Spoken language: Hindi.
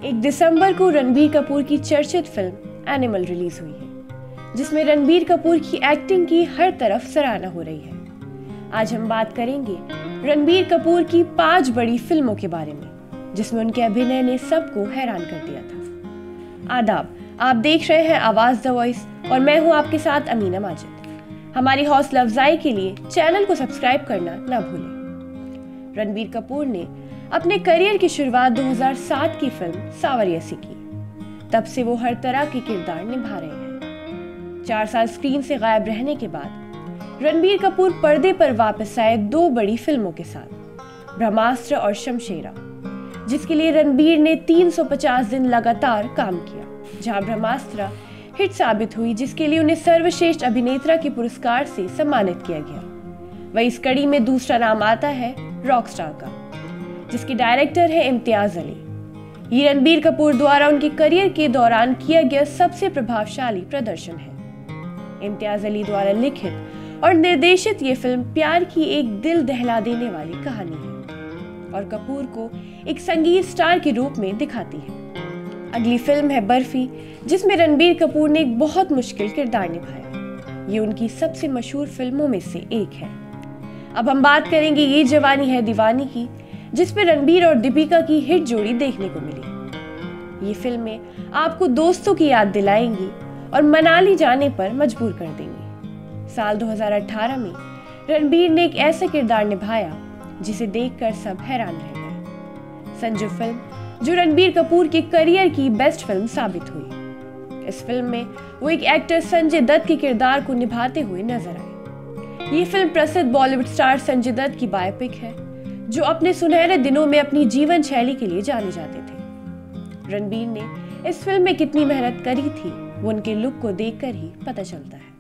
1 दिसंबर को रणबीर कपूर की चर्चित फिल्म एनिमल रिलीज हुई है, जिसमें रणबीर कपूर की एक्टिंग की हर तरफ सराहना हो रही है। आज हम बात करेंगे रणबीर कपूर की 5 बड़ी फिल्मों के बारे में, जिसमें उनके अभिनय ने सबको हैरान कर दिया था। आदाब, आप देख रहे हैं आवाज द वॉइस और मैं हूं आपके साथ अमीना माजिद। हमारी हौसला अफजाई के लिए चैनल को सब्सक्राइब करना ना भूलें। रणबीर कपूर ने अपने करियर की शुरुआत 2007 की फिल्म सावरिया से की। तब से वो हर तरह के किरदार निभा रहे हैं। 4 साल स्क्रीन से गायब रहने के बाद रणबीर कपूर पर्दे पर वापस आए 2 बड़ी फिल्मों के साथ, ब्रह्मास्त्र और शमशेरा, जिसके लिए रणबीर ने 350 दिन लगातार काम किया। जहां ब्रह्मास्त्र हिट साबित हुई, जिसके लिए उन्हें सर्वश्रेष्ठ अभिनेता के पुरस्कार से सम्मानित किया गया। वही इस कड़ी में दूसरा नाम आता है रॉकस्टार का, जिसके डायरेक्टर है इम्तियाज अली। ये रणबीर कपूर द्वारा उनके करियर के दौरान किया गया सबसे प्रभावशाली प्रदर्शन है। इम्तियाज अली द्वारा लिखित और निर्देशित ये फिल्म प्यार की एक दिल दहला देने वाली कहानी है और कपूर को एक संगीत स्टार के रूप में दिखाती है। अगली फिल्म है बर्फी, जिसमें रणबीर कपूर ने एक बहुत मुश्किल किरदार निभाया। ये उनकी सबसे मशहूर फिल्मों में से एक है। अब हम बात करेंगे ये जवानी है दीवानी की, जिसमें रणबीर और दीपिका की हिट जोड़ी देखने को मिली। ये फिल्में आपको दोस्तों की याद दिलाएंगी और मनाली जाने पर मजबूर कर देंगी। साल 2018 में रणबीर ने एक ऐसा किरदार निभाया जिसे देखकर सब हैरान रह गए। संजू फिल्म, जो रणबीर कपूर के करियर की बेस्ट फिल्म साबित हुई। इस फिल्म में वो एक एक्टर संजय दत्त के किरदार को निभाते हुए नजर आए। ये फिल्म प्रसिद्ध बॉलीवुड स्टार संजय दत्त की बायोपिक है, जो अपने सुनहरे दिनों में अपनी जीवन शैली के लिए जाने जाते थे। रणबीर ने इस फिल्म में कितनी मेहनत करी थी, वो उनके लुक को देखकर ही पता चलता है।